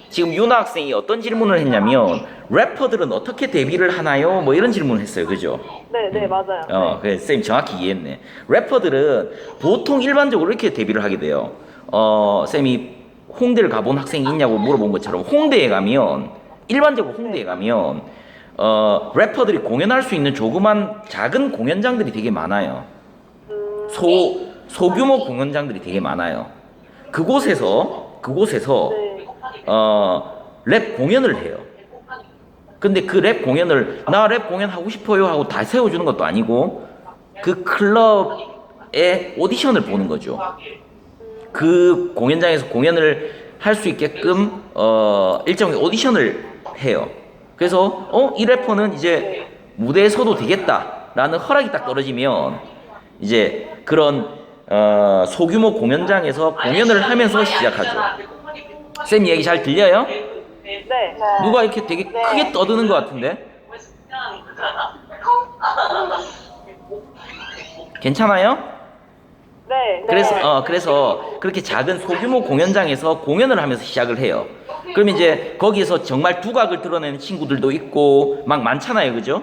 지금 윤아 학생이 어떤 질문을 했냐면 래퍼들은 어떻게 데뷔를 하나요? 뭐 이런 질문을 했어요. 그죠? 네, 네, 맞아요. 그래, 쌤 정확히 이해했네. 래퍼들은 보통 일반적으로 이렇게 데뷔를 하게 돼요. 쌤이 홍대를 가본 학생이 있냐고 물어본 것처럼 홍대에 가면, 일반적으로 홍대에 네. 가면, 래퍼들이 공연할 수 있는 조그만 작은 공연장들이 되게 많아요. 소규모 공연장들이 되게 많아요. 그곳에서, 네. 랩 공연을 해요. 근데 그 랩 공연을 나 랩 공연 하고 싶어요 하고 다 세워주는 것도 아니고 그 클럽의 오디션을 보는 거죠. 그 공연장에서 공연을 할 수 있게끔 일정의 오디션을 해요. 그래서 이 래퍼는 이제 무대에 서도 되겠다라는 허락이 딱 떨어지면 이제 그런 소규모 공연장에서 공연을 하면서 시작하죠. 쌤 얘기 잘 들려요? 네. 누가 이렇게 되게 크게 떠드는 것 같은데? 괜찮아요? 네. 그래서 그렇게 작은 소규모 공연장에서 공연을 하면서 시작을 해요. 그럼 이제 거기에서 정말 두각을 드러내는 친구들도 있고 막 많잖아요, 그죠?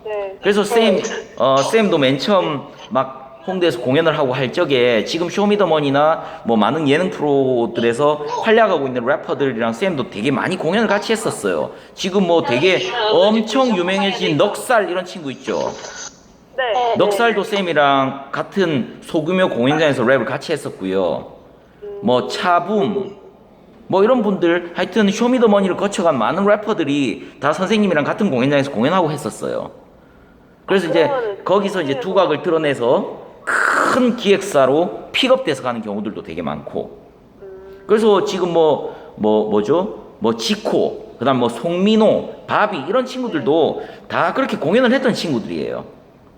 네. 그래서 쌤도 맨 처음 막 홍대에서 공연을 하고 할 적에 지금 쇼미더머니나 뭐 많은 예능 프로들에서 활약하고 있는 래퍼들이랑 쌤도 되게 많이 공연을 같이 했었어요. 지금 뭐 되게 엄청 유명해진 넉살 이런 친구 있죠. 네. 넉살도 쌤이랑 같은 소규모 공연장에서 랩을 같이 했었고요. 뭐 차붐 뭐 이런 분들 하여튼 쇼미더머니를 거쳐간 많은 래퍼들이 다 선생님이랑 같은 공연장에서 공연하고 했었어요. 그래서 이제 거기서 이제 두각을 드러내서 큰 기획사로 픽업돼서 가는 경우들도 되게 많고. 그래서 지금 뭐죠? 뭐 지코, 그다음 뭐 송민호, 바비 이런 친구들도 다 그렇게 공연을 했던 친구들이에요.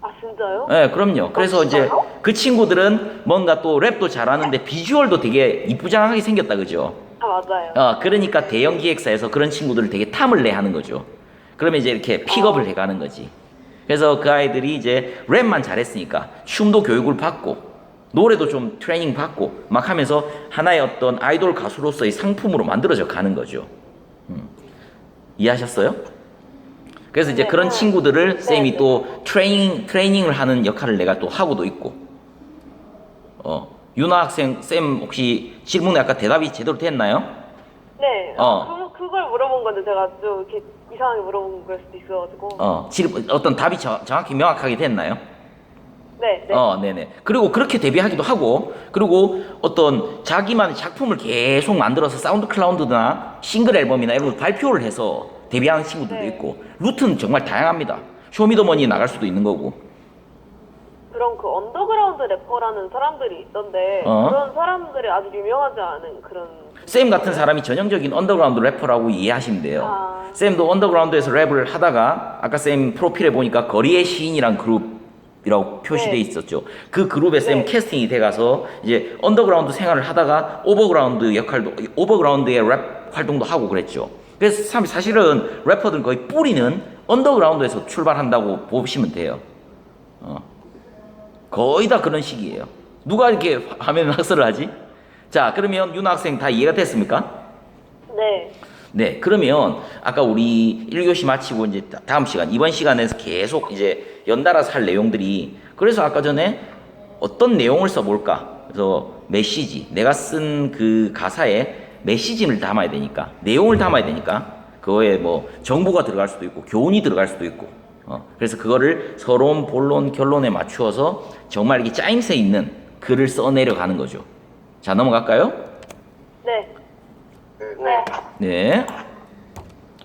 아, 진짜요? 네, 그럼요. 그래서 이제 그 친구들은 뭔가 또 랩도 잘하는데 비주얼도 되게 이쁘장하게 생겼다, 그죠? 아, 맞아요. 그러니까 대형 기획사에서 그런 친구들을 되게 탐을 내 하는 거죠. 그러면 이제 이렇게 픽업을 해가는 거지. 그래서 그 아이들이 이제 랩만 잘했으니까 춤도 교육을 받고 노래도 좀 트레이닝 받고 막 하면서 하나의 어떤 아이돌 가수로서의 상품으로 만들어져 가는 거죠. 이해하셨어요? 그래서 이제 그런 친구들을 쌤이 또 트레이닝을 하는 역할을 내가 또 하고도 있고. 윤아 학생, 쌤 혹시 질문에 아까 대답이 제대로 됐나요? 네. 그걸 물어본 건데 제가 좀 이렇게 이상하게 물어본 걸 수도 있어가지고. 지금 어떤 답이 정확히 명확하게 됐나요? 네. 네. 네네. 그리고 그렇게 데뷔하기도 하고, 그리고 어떤 자기만의 작품을 계속 만들어서 사운드 클라우드나 싱글 앨범이나 이런 걸 발표를 해서 데뷔하는 친구들도 네. 있고, 루트는 정말 다양합니다. 쇼미더머니 나갈 수도 있는 거고. 그럼 그 언더그라운드 래퍼라는 사람들이 있던데 그런 사람들이 아주 유명하지 않은 그런. 쌤 같은 사람이 전형적인 언더그라운드 래퍼라고 이해하시면 돼요. 쌤도 언더그라운드에서 랩을 하다가 아까 쌤 프로필에 보니까 거리의 시인이란 그룹이라고 표시돼 있었죠. 그 그룹에 쌤 캐스팅이 돼가서 이제 언더그라운드 생활을 하다가 오버그라운드의 랩 활동도 하고 그랬죠. 그래서 사실은 래퍼들 거의 뿌리는 언더그라운드에서 출발한다고 보시면 돼요. 거의 다 그런 식이에요. 누가 이렇게 하면 학설을 하지? 자, 그러면 윤아 학생 다 이해가 됐습니까? 네. 네, 그러면 아까 우리 1교시 마치고 이제 다음 시간, 이번 시간에서 계속 이제 연달아서 할 내용들이, 그래서 아까 전에 어떤 내용을 써볼까? 그래서 메시지, 내가 쓴 그 가사에 메시지를 담아야 되니까, 내용을 담아야 되니까, 그거에 뭐 정보가 들어갈 수도 있고, 교훈이 들어갈 수도 있고, 그래서 그거를 서론, 본론, 결론에 맞추어서 정말 이게 짜임새 있는 글을 써내려가는 거죠. 자, 넘어갈까요? 네. 네.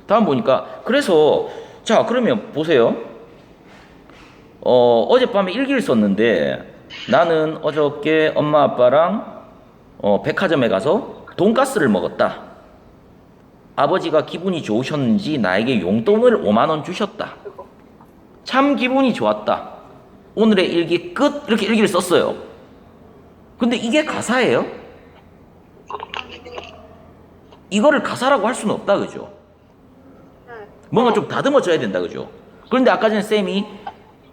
다음 보니까 그래서 자 그러면 보세요. 어젯밤에 일기를 썼는데 나는 어저께 엄마 아빠랑 백화점에 가서 돈가스를 먹었다. 아버지가 기분이 좋으셨는지 나에게 용돈을 5만 원 주셨다. 참 기분이 좋았다. 오늘의 일기 끝. 이렇게 일기를 썼어요. 근데 이게 가사예요? 이거를 가사라고 할 수는 없다, 그죠? 뭔가 좀 다듬어져야 된다, 그죠? 그런데 아까 전에 쌤이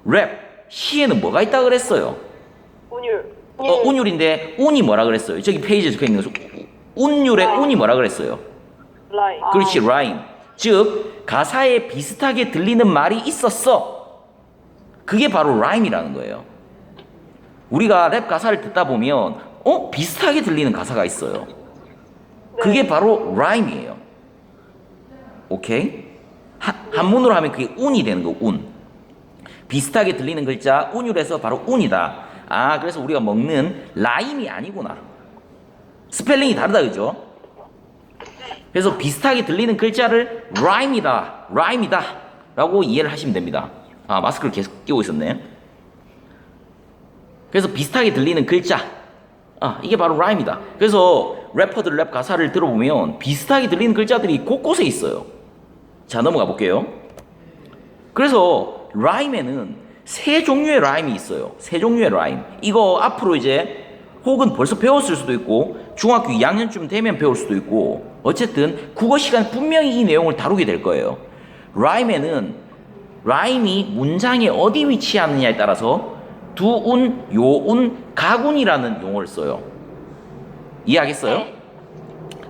랩, 시에는 뭐가 있다 그랬어요? 운율. 운율인데 운이 뭐라 그랬어요? 저기 페이지에 적혀 있는 거 운율의 운이 뭐라 그랬어요? 라임. 그렇지, 라임. 즉 가사에 비슷하게 들리는 말이 있었어. 그게 바로 라임이라는 거예요. 우리가 랩 가사를 듣다 보면 비슷하게 들리는 가사가 있어요. 그게 바로 라임이에요. 오케이? 한문으로 하면 그게 운이 되는 거, 운. 비슷하게 들리는 글자, 운율에서 바로 운이다. 아, 그래서 우리가 먹는 라임이 아니구나. 스펠링이 다르다, 그죠? 그래서 비슷하게 들리는 글자를 라임이다, 라임이다 라고 이해를 하시면 됩니다. 아, 마스크를 계속 끼고 있었네. 그래서 비슷하게 들리는 글자, 이게 바로 라임이다. 그래서 래퍼들 랩 가사를 들어보면 비슷하게 들리는 글자들이 곳곳에 있어요. 자, 넘어가 볼게요. 그래서 라임에는 세 종류의 라임이 있어요. 세 종류의 라임. 이거 앞으로 이제 혹은 벌써 배웠을 수도 있고 중학교 2학년쯤 되면 배울 수도 있고 어쨌든 국어 시간 분명히 이 내용을 다루게 될 거예요. 라임에는 라임이 문장에 어디 위치하느냐에 따라서 두운, 요운, 가군이라는 용어를 써요. 이해하겠어요?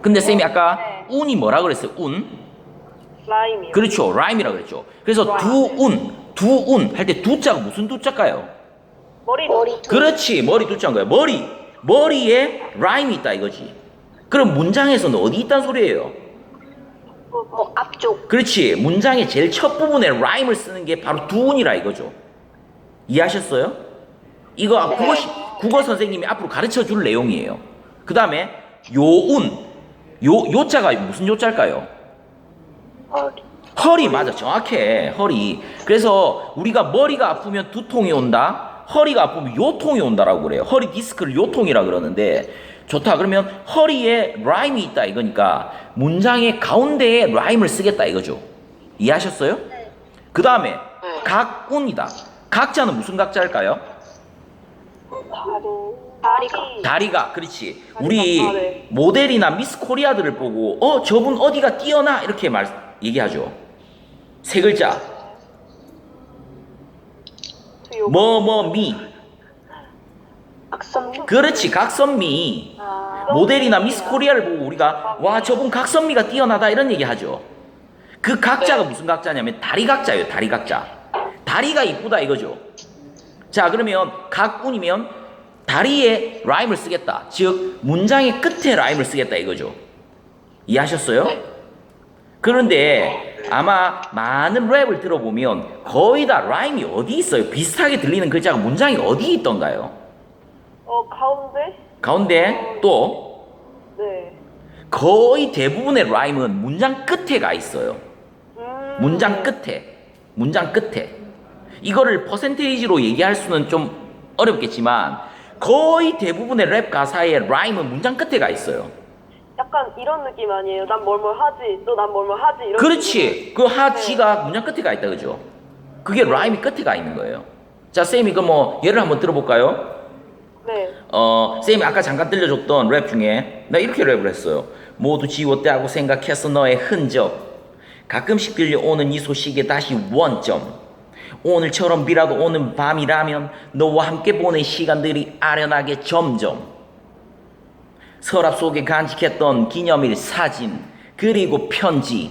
근데 쌤이 아까 운이 뭐라 그랬어요? 운? 라임이요. 그렇죠. 라임이라 그랬죠. 그래서 두운 할 때 두자가 무슨 두자일까요? 머리. 그렇지. 머리 두자인 거야. 머리에 라임이 있다 이거지. 그럼 문장에서는 어디 있단 소리예요? 앞쪽. 그렇지. 문장의 제일 첫 부분에 라임을 쓰는 게 바로 두운이라 이거죠. 이해하셨어요? 이거 국어 선생님이 앞으로 가르쳐 줄 내용이에요. 그 다음에 요운. 요자가 무슨 요자일까요? 허리. 맞아. 정확해. 허리. 그래서 우리가 머리가 아프면 두통이 온다. 허리가 아프면 요통이 온다라고 그래요. 허리 디스크를 요통이라 그러는데 좋다. 그러면 허리에 라임이 있다 이거니까 문장의 가운데에 라임을 쓰겠다 이거죠. 이해하셨어요? 그 다음에 각운이다. 각자는 무슨 각자일까요? 다리가. 그렇지. 우리 모델이나 미스 코리아들을 보고 저분 어디가 뛰어나 이렇게 얘기하죠. 세 글자. 미. 각선미. 그렇지. 각선미. 모델이나 미스 코리아를 보고 우리가 와 저분 각선미가 뛰어나다 이런 얘기 하죠. 그 각자가 무슨 각자냐면 다리 각자예요. 다리 각자. 다리가 이쁘다 이거죠. 자, 그러면 각운이면 다리에 라임을 쓰겠다. 즉 문장의 끝에 라임을 쓰겠다 이거죠. 이해하셨어요? 그런데 아마 많은 랩을 들어보면 거의 다 라임이 어디 있어요? 비슷하게 들리는 글자가 문장이 어디 있던가요? 가운데? 가운데 또 네. 거의 대부분의 라임은 문장 끝에 가 있어요. 문장 끝에. 이거를 퍼센테이지로 얘기할 수는 좀 어렵겠지만 거의 대부분의 랩 가사의 라임은 문장 끝에 가 있어요. 약간 이런 느낌 아니에요? 난 뭘뭘 하지, 또 난 뭘뭘 하지 이런. 그렇지. 그 하지가 문장 끝에 가 있다 그죠? 그게 라임이 끝에 가 있는 거예요. 자, 쌤이 예를 한번 들어볼까요? 네. 쌤이 아까 잠깐 들려줬던 랩 중에 나 이렇게 랩을 했어요. 모두 지웠다고 생각했어 너의 흔적. 가끔씩 들려오는 이 소식에 다시 원점. 오늘처럼 비라도 오는 밤이라면 너와 함께 보낸 시간들이 아련하게 점점. 서랍 속에 간직했던 기념일 사진 그리고 편지.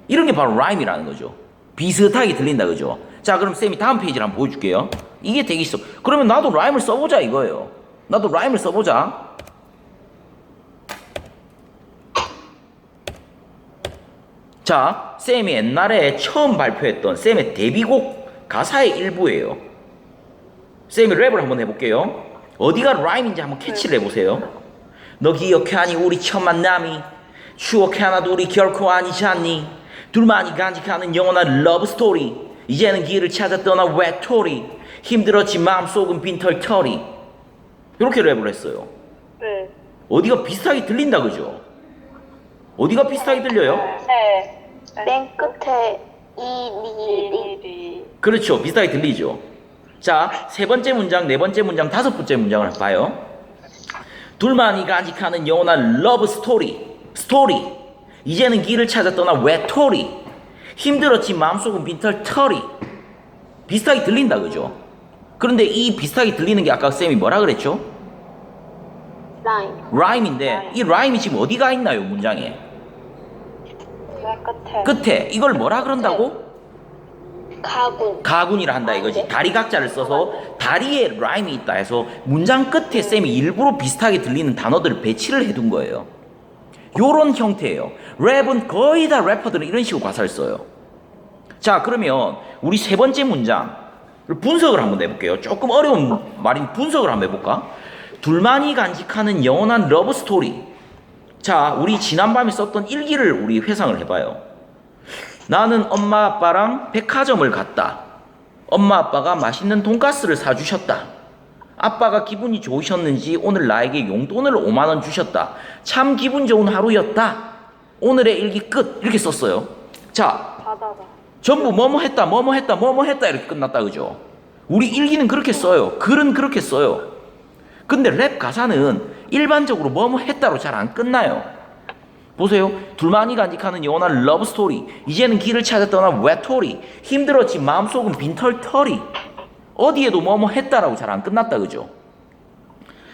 이런 게 바로 라임이라는 거죠. 비슷하게 들린다 그죠? 자, 그럼 쌤이 다음 페이지를 한번 보여줄게요. 이게 되게 있어. 그러면 나도 라임을 써보자 이거예요. 나도 라임을 써보자. 자, 쌤이 옛날에 처음 발표했던 쌤의 데뷔곡 가사의 일부예요. 쌤이 랩을 한번 해볼게요. 어디가 라임인지 한번 캐치를 해보세요. 너 기억하니 우리 첫 만남이 추억 하나도 우리 결코 아니지 않니. 둘만이 간직하는 영원한 러브스토리. 이제는 길을 찾아 떠나 외톨이. 힘들었지 마음속은 빈털터리. 이렇게 랩을 했어요. 네. 어디가 비슷하게 들린다 그죠? 어디가 비슷하게 들려요? 네. 맨 끝에 이. 그렇죠. 비슷하게 들리죠. 자, 세 번째 문장, 네 번째 문장, 다섯 번째 문장을 봐요. 둘만이 간직하는 영원한 러브 스토리. 이제는 길을 찾아 떠나 외톨이. 힘들었지 마음속은 빈털터리. 비슷하게 들린다 그죠? 그런데 이 비슷하게 들리는 게 아까 쌤이 뭐라 그랬죠? 라임. 라임인데 이 라임이 지금 어디가 있나요, 문장에? 맨 끝에. 끝에. 이걸 뭐라 그런다고? 가군. 가군이라 한다 이거지. 다리 각자를 써서 다리에 라임이 있다 해서 문장 끝에 쌤이 일부러 비슷하게 들리는 단어들을 배치를 해둔 거예요. 요런 형태예요. 랩은 거의 다 래퍼들은 이런 식으로 가사를 써요. 자, 그러면 우리 세 번째 문장 분석을 한번 해볼게요. 조금 어려운 말인 분석을 한번 해볼까? 둘만이 간직하는 영원한 러브 스토리. 자, 우리 지난밤에 썼던 일기를 우리 회상을 해봐요. 나는 엄마 아빠랑 백화점을 갔다. 엄마 아빠가 맛있는 돈가스를 사주셨다. 아빠가 기분이 좋으셨는지 오늘 나에게 용돈을 5만 원 주셨다. 참 기분 좋은 하루였다. 오늘의 일기 끝. 이렇게 썼어요. 자, 바다다. 전부 뭐뭐 했다, 뭐뭐 했다, 뭐뭐 했다 이렇게 끝났다, 그죠? 우리 일기는 그렇게 써요. 글은 그렇게 써요. 근데 랩 가사는 일반적으로 뭐뭐 했다로 잘 안 끝나요. 보세요. 둘만이 간직하는 영원한 러브 스토리. 이제는 길을 찾아 떠난 외톨이. 힘들었지 마음속은 빈털터리. 어디에도 뭐뭐 했다라고 잘 안 끝났다, 그죠?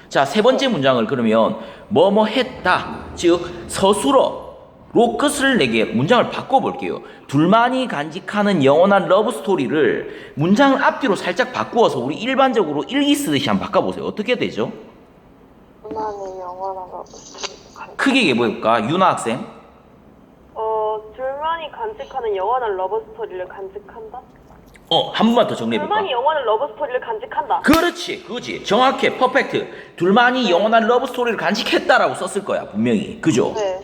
자, 세 번째 문장을 그러면 뭐뭐 했다, 즉 서술어로 끝을 내게 문장을 바꿔볼게요. 둘만이 간직하는 영원한 러브 스토리를 문장을 앞뒤로 살짝 바꾸어서 우리 일반적으로 일기 쓰듯이 한번 바꿔보세요. 어떻게 되죠? 둘만이 영원한 러브. 크게 얘기해볼까? 유나 학생. 둘만이 간직하는 영원한 러브 스토리를 간직한다? 한 번만 더 정리해볼까? 둘만이 영원한 러브 스토리를 간직한다. 그렇지, 그거지. 정확해, 퍼펙트. 둘만이 영원한 러브 스토리를 간직했다라고 썼을 거야, 분명히. 그죠? 네.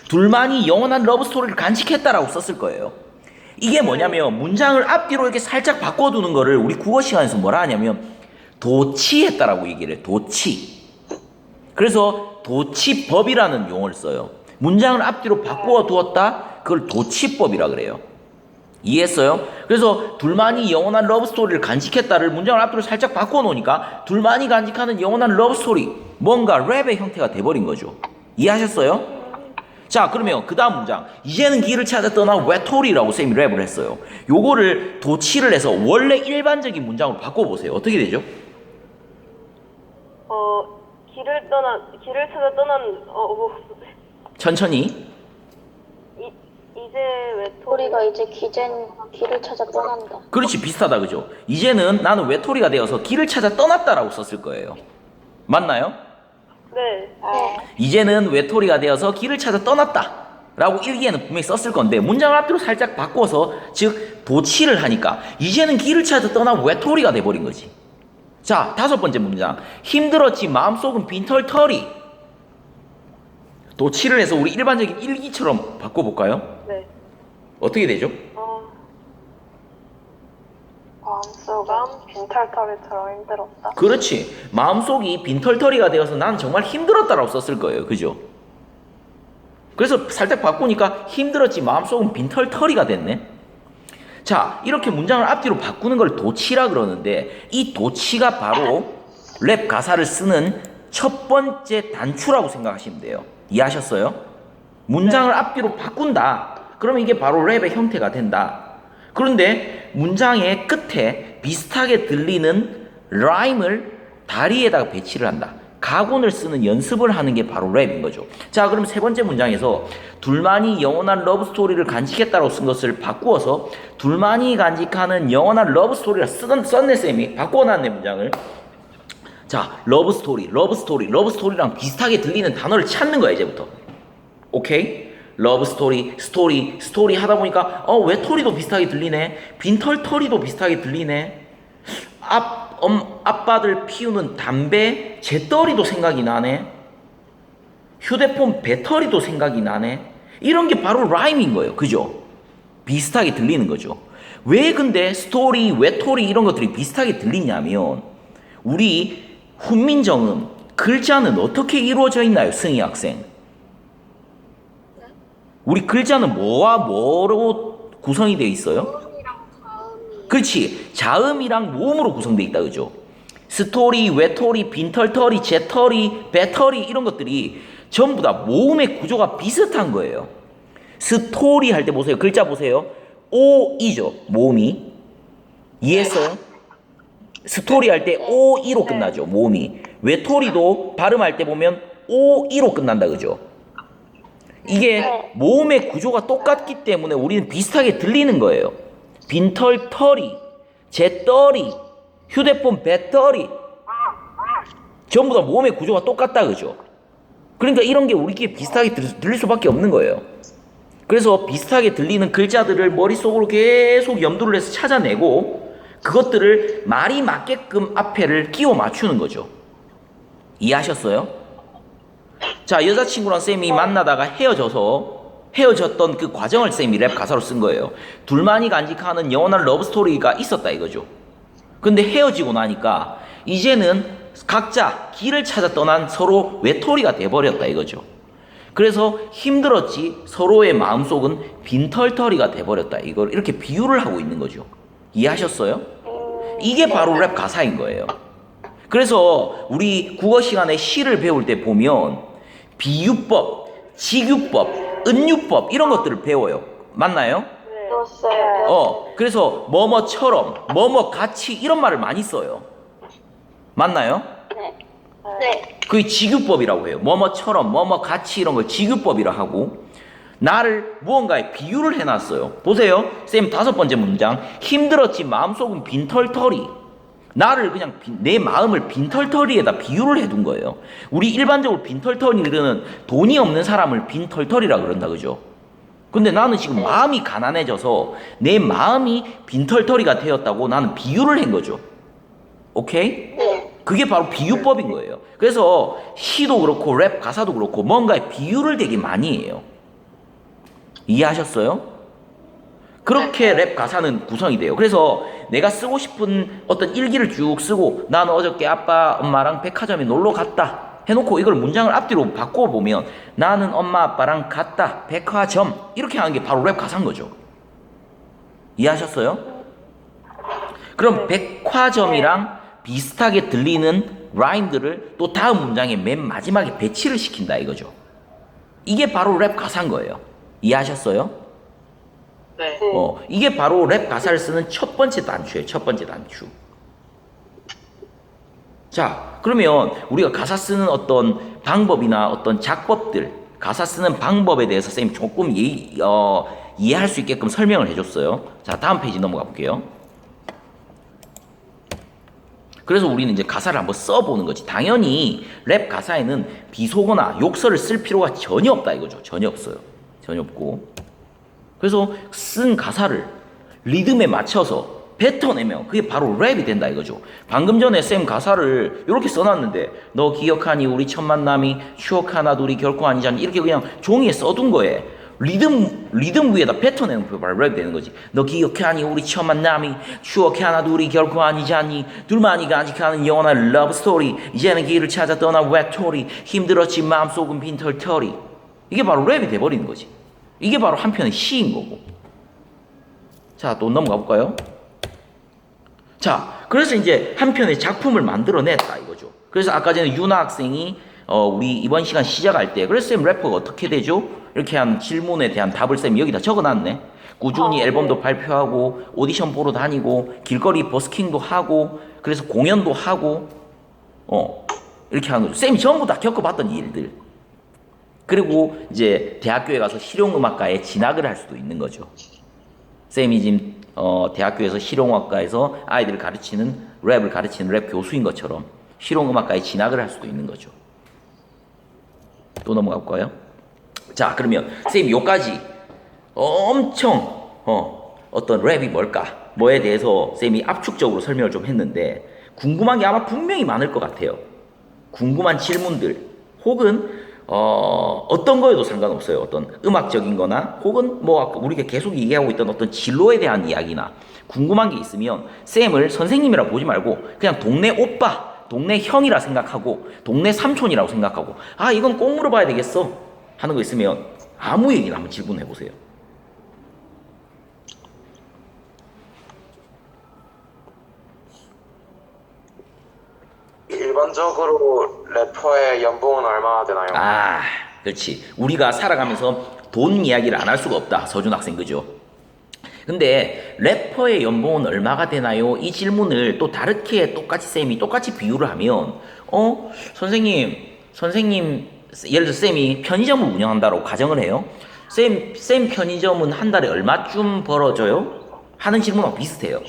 둘만이 영원한 러브 스토리를 간직했다라고 썼을 거예요. 이게 뭐냐면 문장을 앞뒤로 이렇게 살짝 바꿔두는 거를 우리 국어 시간에서 뭐라 하냐면 도치했다라고 얘기를 해. 도치. 그래서 도치법이라는 용어를 써요. 문장을 앞뒤로 바꾸어 두었다, 그걸 도치법이라 그래요. 이해했어요? 그래서 둘만이 영원한 러브 스토리를 간직했다를 문장을 앞뒤로 살짝 바꿔 놓으니까 둘만이 간직하는 영원한 러브 스토리, 뭔가 랩의 형태가 돼버린 거죠. 이해하셨어요? 자, 그러면 그 다음 문장, 이제는 길을 찾아 떠난 외톨이라고 쌤이 랩을 했어요. 요거를 도치를 해서 원래 일반적인 문장으로 바꿔보세요. 어떻게 되죠? 길을 찾아 떠난, 천천히. 이제 외톨이. 우리가 이제 길을 찾아 떠난다. 그렇지, 비슷하다, 그죠? 이제는 나는 외톨이가 되어서 길을 찾아 떠났다라고 썼을 거예요. 맞나요? 네. 이제는 외톨이가 되어서 길을 찾아 떠났다 라고 일기에는 분명히 썼을 건데 문장을 앞뒤로 살짝 바꿔서 즉 도치를 하니까 이제는 길을 찾아 떠난 외톨이가 돼버린 거지. 자, 다섯 번째 문장, 힘들었지 마음속은 빈털터리. 도치를 해서 우리 일반적인 일기처럼 바꿔볼까요? 네. 어떻게 되죠? 마음속은 빈털터리처럼 힘들었다. 그렇지, 마음속이 빈털터리가 되어서 난 정말 힘들었다라고 썼을 거예요. 그죠? 그래서 살짝 바꾸니까 힘들었지 마음속은 빈털터리가 됐네. 자, 이렇게 문장을 앞뒤로 바꾸는 걸 도치라 그러는데 이 도치가 바로 랩 가사를 쓰는 첫 번째 단추라고 생각하시면 돼요. 이해하셨어요? 문장을 앞뒤로 바꾼다, 그러면 이게 바로 랩의 형태가 된다. 그런데 문장의 끝에 비슷하게 들리는 라임을 다리에다가 배치를 한다. 가군을 쓰는 연습을 하는 게 바로 랩인 거죠. 자, 그럼 세 번째 문장에서 둘만이 영원한 러브 스토리를 간직했다고 쓴 것을 바꾸어서 둘만이 간직하는 영원한 러브 스토리라 썼네 쌤이. 바꿔놨네 문장을. 자, 러브 스토리, 러브 스토리, 러브 스토리랑 비슷하게 들리는 단어를 찾는 거야 이제부터. 오케이? 러브 스토리, 스토리 하다 보니까 외톨이도 비슷하게 들리네. 빈털터리도 비슷하게 들리네. 아빠들 피우는 담배 재떨이도 생각이 나네. 휴대폰 배터리도 생각이 나네. 이런 게 바로 라임인 거예요. 그죠? 비슷하게 들리는 거죠. 왜 근데 스토리, 외톨이 이런 것들이 비슷하게 들리냐면 우리 훈민정음 글자는 어떻게 이루어져 있나요, 승희 학생? 우리 글자는 뭐와 뭐로 구성이 되어 있어요? 그렇지, 자음이랑 모음으로 구성되어 있다, 그죠? 스토리, 외톨이, 빈털터리, 재터리, 배터리 이런 것들이 전부 다 모음의 구조가 비슷한 거예요. 스토리 할 때 보세요. 글자 보세요. 오이죠, 모음이. 이해했어요? 스토리 할 때 오이로 끝나죠, 모음이. 외톨이도 발음할 때 보면 OE로 끝난다, 그죠? 이게 네. 모음의 구조가 똑같기 때문에 우리는 비슷하게 들리는 거예요. 빈털터리, 재떨이, 휴대폰 배터리 전부 다 모음의 구조가 똑같다, 그죠? 그러니까 이런 게 우리끼리 비슷하게 들릴 수밖에 없는 거예요. 그래서 비슷하게 들리는 글자들을 머릿속으로 계속 염두를 해서 찾아내고 그것들을 말이 맞게끔 앞에를 끼워 맞추는 거죠. 이해하셨어요? 자, 여자친구랑 쌤이 만나다가 헤어졌던 그 과정을 쌤이 랩 가사로 쓴 거예요. 둘만이 간직하는 영원한 러브스토리가 있었다 이거죠. 근데 헤어지고 나니까 이제는 각자 길을 찾아 떠난 서로 외톨이가 돼버렸다 이거죠. 그래서 힘들었지 서로의 마음속은 빈털터리가 돼버렸다. 이걸 이렇게 비유를 하고 있는 거죠. 이해하셨어요? 이게 바로 랩 가사인 거예요. 그래서 우리 국어 시간에 시를 배울 때 보면 비유법, 직유법, 은유법 이런 것들을 배워요. 맞나요? 떴어요. 그래서 뭐뭐처럼, 뭐뭐 같이 이런 말을 많이 써요. 맞나요? 네. 네. 그게 직유법이라고 해요. 뭐뭐처럼, 뭐뭐 같이 이런 걸 직유법이라 하고 나를 무언가에 비유를 해놨어요. 보세요. 쌤 5번째 문장. 힘들었지 마음속은 빈털터리. 나를 그냥 내 마음을 빈털터리에다 비유를 해둔 거예요. 우리 일반적으로 빈털터리는 돈이 없는 사람을 빈털터리라 그런다, 그죠? 근데 나는 지금 마음이 가난해져서 내 마음이 빈털터리가 되었다고 나는 비유를 한 거죠. 오케이? 네. 그게 바로 비유법인 거예요. 그래서 시도 그렇고 랩 가사도 그렇고 뭔가에 비유를 되게 많이 해요. 이해하셨어요? 그렇게 랩 가사는 구성이 돼요. 그래서 내가 쓰고 싶은 어떤 일기를 쭉 쓰고 나는 어저께 아빠 엄마랑 백화점에 놀러 갔다 해놓고 이걸 문장을 앞뒤로 바꿔보면 나는 엄마 아빠랑 갔다 백화점 이렇게 하는 게 바로 랩 가사인 거죠. 이해하셨어요? 그럼 백화점이랑 비슷하게 들리는 라임들을 또 다음 문장의 맨 마지막에 배치를 시킨다 이거죠. 이게 바로 랩 가사인 거예요. 이해하셨어요? 네. 이게 바로 랩 가사를 쓰는 첫 번째 단추예요. 첫 번째 단추. 자, 그러면 우리가 가사 쓰는 어떤 방법이나 어떤 작법들, 가사 쓰는 방법에 대해서 쌤이 조금 이해할 수 있게끔 설명을 해줬어요. 자, 다음 페이지 넘어가 볼게요. 그래서 우리는 이제 가사를 한번 써보는 거지. 당연히 랩 가사에는 비속어나 욕설을 쓸 필요가 전혀 없다 이거죠. 전혀 없어요. 전혀 없고. 그래서 쓴 가사를 리듬에 맞춰서 뱉어내면 그게 바로 랩이 된다 이거죠. 방금 전에 쌤 가사를 이렇게 써놨는데 너 기억하니 우리 첫 만남이 추억 하나 둘이 결코 아니잖니 이렇게 그냥 종이에 써둔 거에 리듬 위에다 뱉어내는 그게 바로 랩이 되는 거지. 너 기억하니 우리 첫 만남이 추억 하나 둘이 결코 아니잖니 둘만이 간직하는 영원한 러브스토리 이제는 길을 찾아 떠난 외톨이 힘들었지 마음속은 빈털터리 이게 바로 랩이 돼버리는 거지. 이게 바로 한편의 시인 거고. 자, 또 넘어가 볼까요? 자, 그래서 이제 한편의 작품을 만들어냈다 이거죠. 그래서 아까 전에 유나 학생이 우리 이번 시간 시작할 때 그래서 쌤 래퍼가 어떻게 되죠? 이렇게 한 질문에 대한 답을 쌤이 여기다 적어놨네. 꾸준히 앨범도 발표하고 오디션 보러 다니고 길거리 버스킹도 하고 그래서 공연도 하고 이렇게 하는 거죠. 쌤이 전부 다 겪어봤던 일들. 그리고 이제 대학교에 가서 실용음악과에 진학을 할 수도 있는 거죠. 쌤이 지금 대학교에서 실용음악과에서 아이들을 가르치는 랩을 가르치는 랩 교수인 것처럼 실용음악과에 진학을 할 수도 있는 거죠. 또 넘어가 볼까요? 자, 그러면 쌤이 요까지 엄청 어떤 랩이 뭘까? 뭐에 대해서 쌤이 압축적으로 설명을 좀 했는데 궁금한 게 아마 분명히 많을 것 같아요. 궁금한 질문들 혹은 어떤 거에도 상관없어요. 어떤 음악적인 거나 혹은 뭐 아까 우리가 계속 얘기하고 있던 어떤 진로에 대한 이야기나 궁금한 게 있으면 쌤을 선생님이라 보지 말고 그냥 동네 오빠, 동네 형이라 생각하고 동네 삼촌이라고 생각하고 아 이건 꼭 물어봐야 되겠어 하는 거 있으면 아무 얘기나 한번 질문해 보세요. 일반적으로 래퍼의 연봉은 얼마나 되나요? 아, 그렇지. 우리가 살아가면서 돈 이야기를 안 할 수가 없다. 서준 학생, 그죠? 근데 래퍼의 연봉은 얼마가 되나요? 이 질문을 또 다르게 똑같이 쌤이 똑같이 비유를 하면 선생님 예를 들어 쌤이 편의점을 운영한다고 가정을 해요. 쌤 편의점은 한 달에 얼마쯤 벌어져요? 하는 질문하고 비슷해요.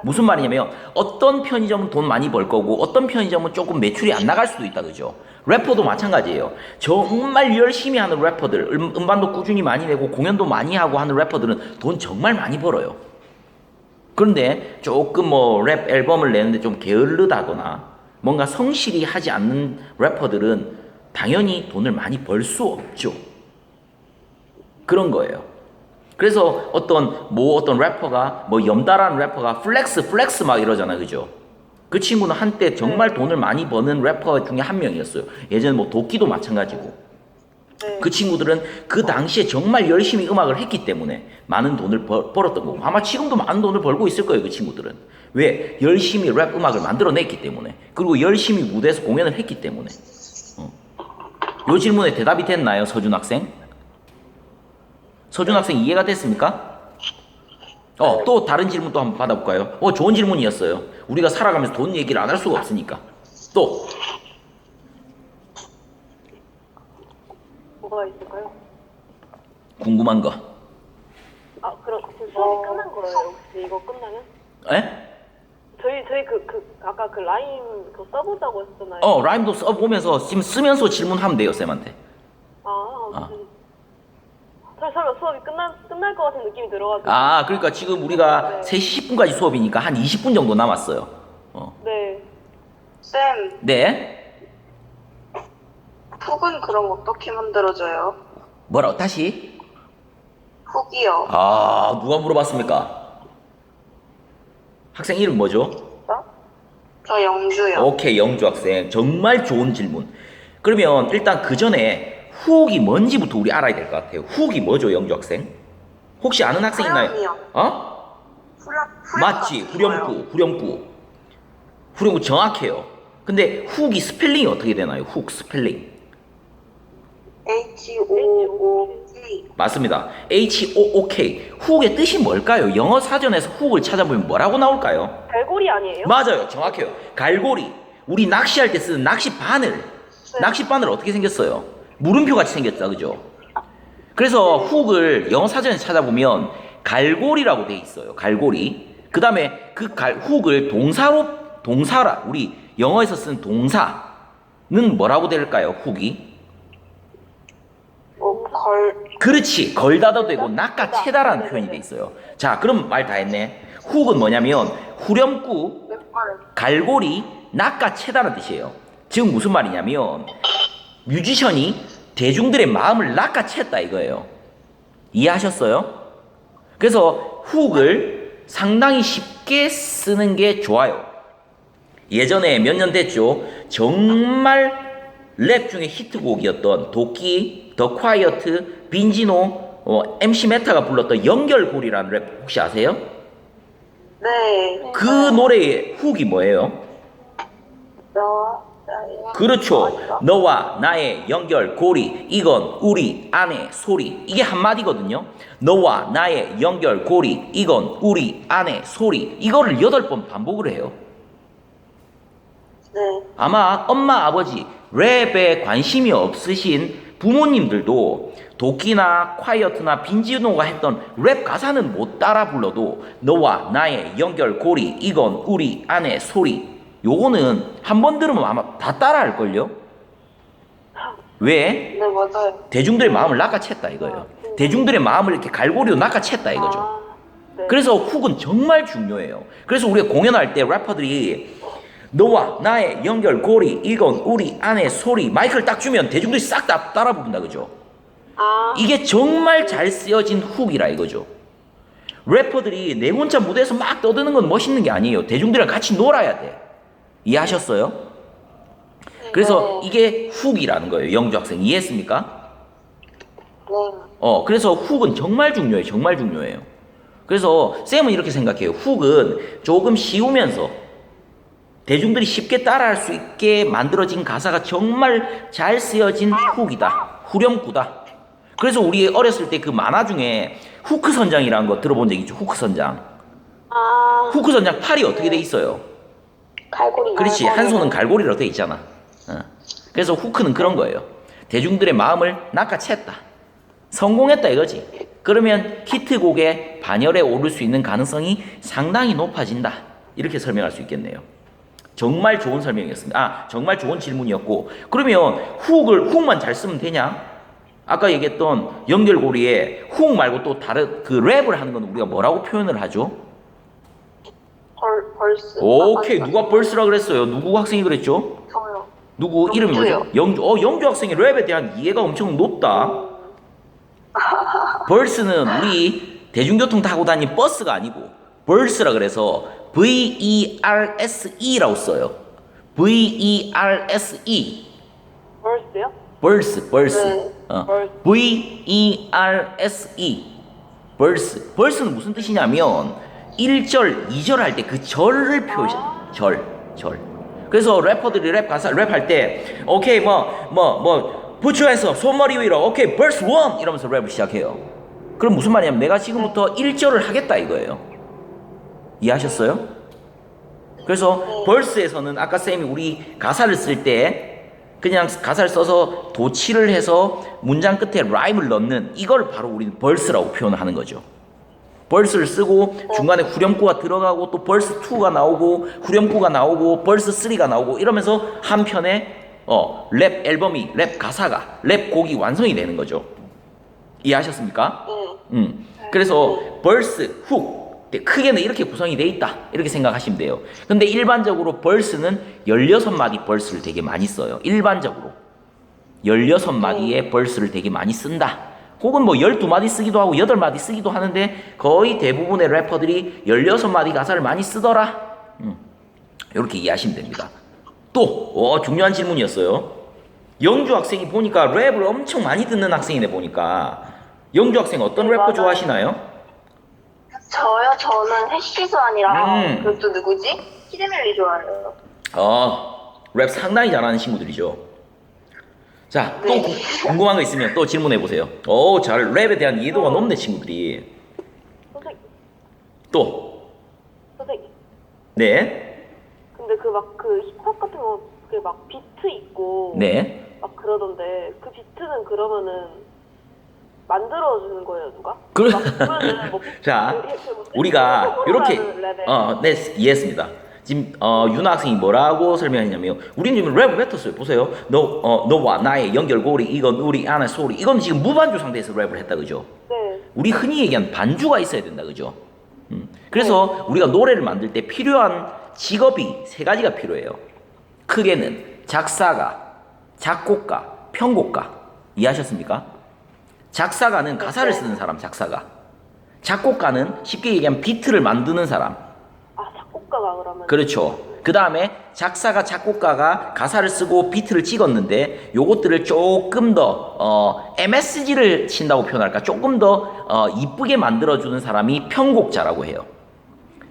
무슨 말이냐면 어떤 편의점은 돈 많이 벌 거고 어떤 편의점은 조금 매출이 안 나갈 수도 있다, 그죠? 래퍼도 마찬가지예요. 정말 열심히 하는 래퍼들, 음반도 꾸준히 많이 내고 공연도 많이 하고 하는 래퍼들은 돈 정말 많이 벌어요. 그런데 조금 뭐 랩 앨범을 내는데 좀 게으르다거나 뭔가 성실히 하지 않는 래퍼들은 당연히 돈을 많이 벌 수 없죠. 그런 거예요. 그래서 어떤 래퍼가 염다라는 래퍼가 플렉스 막 이러잖아, 그죠? 그 친구는 한때 정말 돈을 많이 버는 래퍼 중에 한 명이었어요. 예전에 뭐 도끼도 마찬가지고. 네. 그 친구들은 그 당시에 정말 열심히 음악을 했기 때문에 많은 돈을 벌었던 거고 아마 지금도 많은 돈을 벌고 있을 거예요, 그 친구들은. 왜? 열심히 랩 음악을 만들어냈기 때문에. 그리고 열심히 무대에서 공연을 했기 때문에. 요 질문에 대답이 됐나요, 서준 학생? 서준 학생 이해가 됐습니까? 또 다른 질문 또 한번 받아볼까요? 좋은 질문이었어요. 우리가 살아가면서 돈 얘기를 안 할 수가 없으니까. 또 뭐가 있을까요? 궁금한 거. 그럼 지금 수업이 끝난 거예요? 혹시 이거 끝나면? 에? 저희 아까 그 라임 써보자고 했잖아요. 라임도 써보면서 지금 쓰면서 질문하면 돼요, 쌤한테. 설마 수업이 끝날 것 같은 느낌이 들어가지고. 그러니까 지금 우리가 3시 10분까지 수업이니까 한 20분 정도 남았어요. 네. 쌤, 네. 훅은 그럼 어떻게 만들어져요? 뭐라고? 다시? 훅이요. 누가 물어봤습니까? 학생 이름 뭐죠? 저 영주요. 오케이, 영주 학생. 정말 좋은 질문. 그러면 일단 그 전에 훅이 뭔지부터 우리 알아야 될 것 같아요. 훅이 뭐죠, 영주 학생? 혹시 아는 학생 있나요? 후렴이요. 맞지, 후렴구 정확해요. 근데 훅이 스펠링이 어떻게 되나요? 훅 스펠링. HOOK. 맞습니다. HOOK. 훅의 뜻이 뭘까요? 영어 사전에서 훅을 찾아보면 뭐라고 나올까요? 갈고리 아니에요? 맞아요. 정확해요. 갈고리. 우리 낚시할 때 쓰는 낚싯바늘. 낚싯바늘 어떻게 생겼어요? 물음표 같이 생겼죠, 그죠? 그래서 훅을 영어 사전에 찾아보면 갈고리라고 돼 있어요. 갈고리. 그 다음에 훅을 동사라. 우리 영어에서 쓰는 동사는 뭐라고 될까요? 훅이? 그렇지. 걸다도 되고 낚아채다라는 표현이 돼 있어요. 자, 그럼 말 다 했네. 훅은 뭐냐면 후렴구, 갈고리, 낚아채다라는 뜻이에요. 즉 무슨 말이냐면 뮤지션이 대중들의 마음을 낚아챘다 이거예요. 이해하셨어요? 그래서 훅을 상당히 쉽게 쓰는 게 좋아요. 예전에 몇 년 됐죠. 정말 랩 중에 히트곡이었던 도끼, 더 콰이어트, 빈지노, MC 메타가 불렀던 연결고리라는 랩 혹시 아세요? 네. 그 노래의 훅이 뭐예요? 그렇죠. 너와 나의 연결고리, 이건 우리 안의 소리. 이게 한마디거든요. 너와 나의 연결고리, 이건 우리 안의 소리. 이거를 8번 반복을 해요. 네. 아마 엄마, 아버지, 랩에 관심이 없으신 부모님들도 도끼나 콰이어트나 빈지노가 했던 랩 가사는 못 따라 불러도 너와 나의 연결고리, 이건 우리 안의 소리. 요거는 한 번 들으면 아마 다 따라 할걸요? 왜? 네, 맞아요. 대중들의 마음을 낚아챘다 이거예요. 대중들의 마음을 이렇게 갈고리로 낚아챘다 이거죠. 네. 그래서 훅은 정말 중요해요. 그래서 우리가 공연할 때 래퍼들이 너와 나의 연결고리, 이건 우리 안의 소리, 마이크를 딱 주면 대중들이 싹 다 따라 부른다 그죠? 이게 정말 잘 쓰여진 훅이라 이거죠. 래퍼들이 내 혼자 무대에서 막 떠드는 건 멋있는 게 아니에요. 대중들이랑 같이 놀아야 돼. 이해하셨어요? 그래서 이게 훅이라는 거예요. 영주 학생 이해했습니까? 네. 그래서 훅은 정말 중요해요. 정말 중요해요. 그래서 쌤은 이렇게 생각해요. 훅은 조금 쉬우면서 대중들이 쉽게 따라할 수 있게 만들어진 가사가 정말 잘 쓰여진 훅이다. 후렴구다. 그래서 우리 어렸을 때 그 만화 중에 후크 선장이라는 거 들어본 적 있죠? 후크 선장. 아, 후크 선장 팔이 어떻게 돼 있어요? 갈고리. 그렇지. 한 손은 갈고리로 돼 있잖아. 그래서 후크는 그런 거예요. 대중들의 마음을 낚아챘다. 성공했다 이거지. 그러면 히트곡의 반열에 오를 수 있는 가능성이 상당히 높아진다. 이렇게 설명할 수 있겠네요. 정말 좋은 설명이었습니다. 아, 정말 좋은 질문이었고, 그러면 훅만 잘 쓰면 되냐? 아까 얘기했던 연결고리에 훅 말고 또 다른 그 랩을 하는 건 우리가 뭐라고 표현을 하죠? 벌스. 오케이. 누가 벌스라 그랬어요? 누구 학생이 그랬죠? 저요. 누구 이름이 뭐죠? 영주요. 영주 학생이 랩에 대한 이해가 엄청 높다. 벌스는 우리 대중교통 타고 다니는 버스가 아니고 벌스라 그래서 VERSE라고 써요. VERSE. 벌스요? 벌스. 네. 벌스. VERSE. 벌스는 무슨 뜻이냐면 1절, 2절 할 때 그 절을 표시. 절. 그래서 래퍼들이 랩할 때 오케이 부처에서 손머리 위로 오케이 벌스 1 이러면서 랩을 시작해요. 그럼 무슨 말이냐면 내가 지금부터 1절을 하겠다 이거예요. 이해하셨어요? 그래서 벌스에서는 아까 쌤이 우리 가사를 쓸 때 그냥 가사를 써서 도치를 해서 문장 끝에 라임을 넣는 이걸 바로 우리는 벌스라고 표현하는 거죠. 벌스를 쓰고 중간에 후렴구가 들어가고 또 벌스 2가 나오고 후렴구가 나오고 벌스 3가 나오고 이러면서 한 편의 랩 앨범이 랩 가사가 랩 곡이 완성이 되는 거죠. 이해하셨습니까? 네. 그래서 벌스, 훅 크게는 이렇게 구성이 돼 있다 이렇게 생각하시면 돼요. 근데 일반적으로 벌스는 16마디 벌스를 되게 많이 써요. 일반적으로 16마디의 벌스를 되게 많이 쓴다. 혹은 뭐 12마디 쓰기도 하고 8마디 쓰기도 하는데 거의 대부분의 래퍼들이 16마디 가사를 많이 쓰더라. 이렇게 이해하시면 됩니다. 또 중요한 질문이었어요. 영주 학생이 보니까 랩을 엄청 많이 듣는 학생이네 보니까. 영주 학생 어떤 래퍼 좋아하시나요? 저는 해시수환이랑 그것도 누구지? 히데멜리 좋아해요. 랩 상당히 잘하는 친구들이죠. 자, 또 네. 궁금한 거 있으면 또 질문해 보세요. 잘 랩에 대한 이해도가 높네 친구들이. 선생님, 또 선생님. 네. 근데 그 힙합 같은 거, 그게 막 비트 있고. 네. 막 그러던데, 그 비트는 그러면은, 만들어주는 거예요, 누가? 그- 막 그러면은 뭐 자, 뭐 우리가 이렇게 랩에. 네, 이해했습니다. 지금 윤아 학생이 뭐라고 설명했냐면 우리는 지금 랩을 뱉었어요. 보세요. 너와 나의 연결고리 이건 우리 안의 소리. 이건 지금 무반주 상태에서 랩을 했다 그죠? 네. 우리 흔히 얘기하는 반주가 있어야 된다 그죠? 그래서 우리가 노래를 만들 때 필요한 직업이 3가지가 필요해요. 크게는 작사가, 작곡가, 편곡가. 이해하셨습니까? 작사가는 가사를 쓰는 사람, 작사가. 작곡가는 쉽게 얘기하면 비트를 만드는 사람. 아, 작곡가가 그러면. 그렇죠. 그 다음에 작사가, 작곡가가 가사를 쓰고 비트를 찍었는데 요것들을 조금 더 MSG를 친다고 표현할까? 조금 더 이쁘게 만들어주는 사람이 편곡자라고 해요.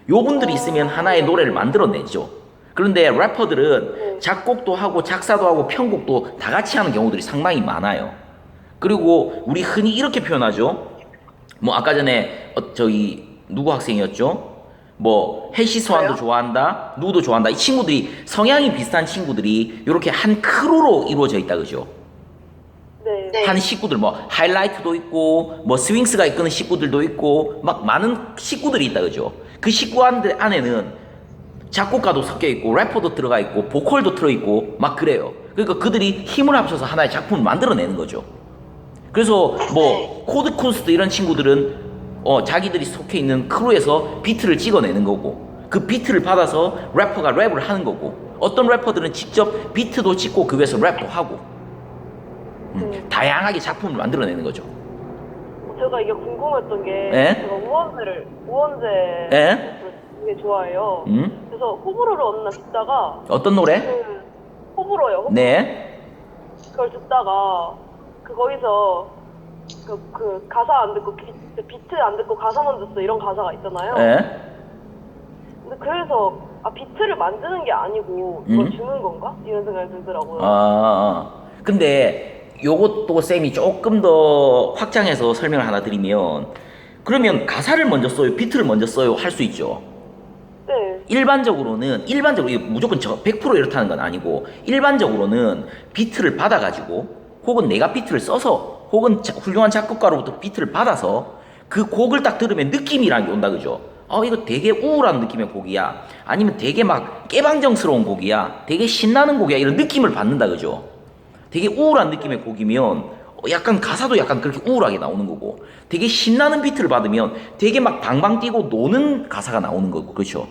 요분들이 있으면 하나의 노래를 만들어내죠. 그런데 래퍼들은 작곡도 하고 작사도 하고 편곡도 다 같이 하는 경우들이 상당히 많아요. 그리고 우리 흔히 이렇게 표현하죠. 뭐 아까 전에 누구 학생이었죠? 뭐 해시스완도 좋아한다, 누구도 좋아한다. 이 친구들이 성향이 비슷한 친구들이 이렇게 한 크루로 이루어져 있다 그죠? 네. 네. 한 식구들 뭐 하이라이트도 있고 뭐 스윙스가 이끄는 식구들도 있고 막 많은 식구들이 있다 그죠? 그 식구 안에는 작곡가도 섞여 있고 래퍼도 들어가 있고 보컬도 들어 있고 막 그래요. 그러니까 그들이 힘을 합쳐서 하나의 작품을 만들어내는 거죠. 그래서 뭐 코드 콘스트 이런 친구들은 자기들이 속해 있는 크루에서 비트를 찍어내는 거고 그 비트를 받아서 래퍼가 랩을 하는 거고 어떤 래퍼들은 직접 비트도 찍고 그 위에서 랩도 하고 다양하게 작품을 만들어내는 거죠. 제가 이게 궁금했던 게 예? 제가 우원재 예? 되게 좋아해요. 그래서 호불호를 없나 듣다가 어떤 노래? 그 호불호요. 호불호. 네. 그걸 듣다가 거기서 그 가사 안 듣고 비트 안 듣고 가사만 듣어 이런 가사가 있잖아요. 예? 근데 그래서 비트를 만드는 게 아니고 그걸 주는 건가? 이런 생각이 들더라고요. 근데 요것도 쌤이 조금 더 확장해서 설명을 하나 드리면, 그러면 가사를 먼저 써요, 비트를 먼저 써요 할 수 있죠. 네. 일반적으로는 이게 무조건 100% 이렇다는 건 아니고, 일반적으로는 비트를 받아가지고 혹은 내가 비트를 써서 혹은 훌륭한 작곡가로부터 비트를 받아서 그 곡을 딱 들으면 느낌이라는 게 온다, 그죠? 이거 되게 우울한 느낌의 곡이야, 아니면 되게 막 깨방정스러운 곡이야, 되게 신나는 곡이야, 이런 느낌을 받는다, 그죠? 되게 우울한 느낌의 곡이면 약간 가사도 약간 그렇게 우울하게 나오는 거고, 되게 신나는 비트를 받으면 되게 막 방방 뛰고 노는 가사가 나오는 거고, 그렇죠?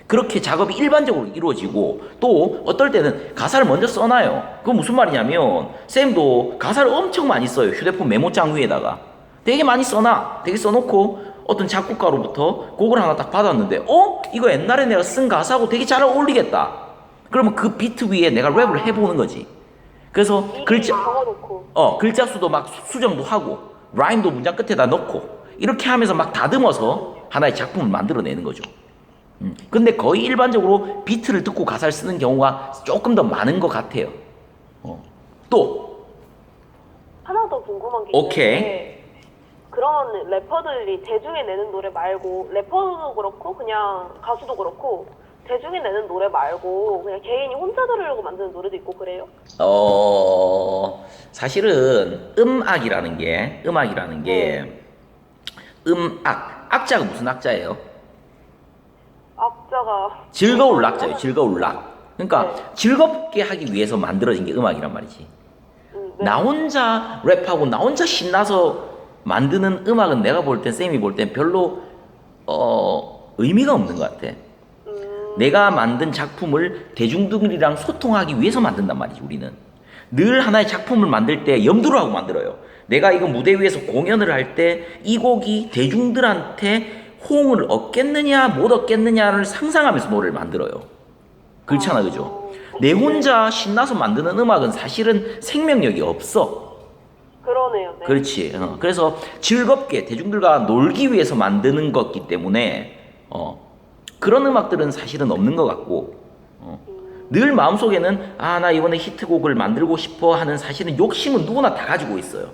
그렇게 작업이 일반적으로 이루어지고, 또 어떨 때는 가사를 먼저 써놔요. 그건 무슨 말이냐면, 쌤도 가사를 엄청 많이 써요. 휴대폰 메모장 위에다가 되게 많이 써놔. 되게 써놓고 어떤 작곡가로부터 곡을 하나 딱 받았는데, 이거 옛날에 내가 쓴 가사하고 되게 잘 어울리겠다. 그러면 그 비트 위에 내가 랩을 해보는 거지. 그래서 글자 수도 막 수정도 하고, 라임도 문장 끝에다 넣고, 이렇게 하면서 막 다듬어서 하나의 작품을 만들어내는 거죠. 근데 거의 일반적으로 비트를 듣고 가사를 쓰는 경우가 조금 더 많은 것 같아요. 또 하나 더 궁금한 게 오케이. 있는데, 그런 래퍼들이 대중에 내는 노래 말고, 래퍼도 그렇고 그냥 가수도 그렇고 대중에 내는 노래 말고 그냥 개인이 혼자 들으려고 만드는 노래도 있고 그래요? 사실은 음악이라는 게 악자가 무슨 악자예요? 악자가 즐거울 악자예요. 즐거울 악. 그러니까 네. 즐겁게 하기 위해서 만들어진 게 음악이란 말이지. 네. 나 혼자 랩하고 나 혼자 신나서 만드는 음악은 내가 볼 땐, 쌤이 볼 땐 별로 의미가 없는 것 같아. 내가 만든 작품을 대중들이랑 소통하기 위해서 만든단 말이지. 우리는 늘 하나의 작품을 만들 때 염두를 하고 만들어요. 내가 이거 무대 위에서 공연을 할 때 이 곡이 대중들한테 호응을 얻겠느냐 못 얻겠느냐를 상상하면서 노래를 만들어요. 그렇잖아, 그죠? 내 혼자 신나서 만드는 음악은 사실은 생명력이 없어. 그러네요. 네. 그렇지. 그래서 즐겁게 대중들과 놀기 위해서 만드는 거기 때문에 그런 음악들은 사실은 없는 것 같고, 늘 마음속에는 나 이번에 히트곡을 만들고 싶어 하는 사실은 욕심은 누구나 다 가지고 있어요.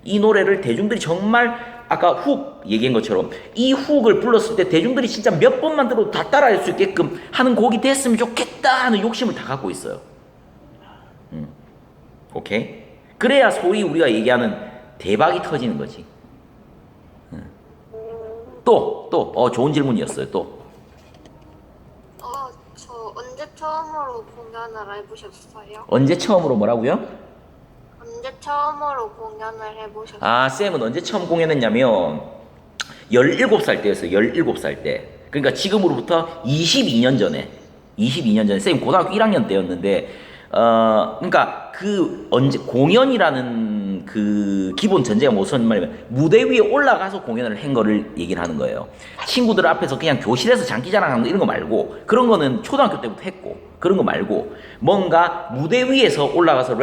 이 노래를 대중들이 정말 아까 훅 얘기한 것처럼 이 훅을 불렀을 때 대중들이 진짜 몇 번만 들어도 다 따라할 수 있게끔 하는 곡이 됐으면 좋겠다 하는 욕심을 다 갖고 있어요. 오케이? 그래야 소위 우리가 얘기하는 대박이 터지는 거지. 또 좋은 질문이었어요. 또 저 언제 처음으로 공연을 해보셨어요? 언제 처음으로 뭐라고요? 언제 처음으로 공연을 해보셨어요? 쌤은 언제 처음 공연했냐면 17살 때였어요. 17살 때. 그러니까 지금으로부터 22년 전에 쌤 고등학교 1학년 때였는데, 그러니까 그 공연이라는 그 기본 전제가 무슨 말이냐면 무대 위에 올라가서 공연을 한 거를 얘기를 하는 거예요. 친구들 앞에서 그냥 교실에서 장기자랑하는 거 이런 거 말고, 그런 거는 초등학교 때부터 했고, 그런 거 말고 뭔가 무대 위에서 올라가서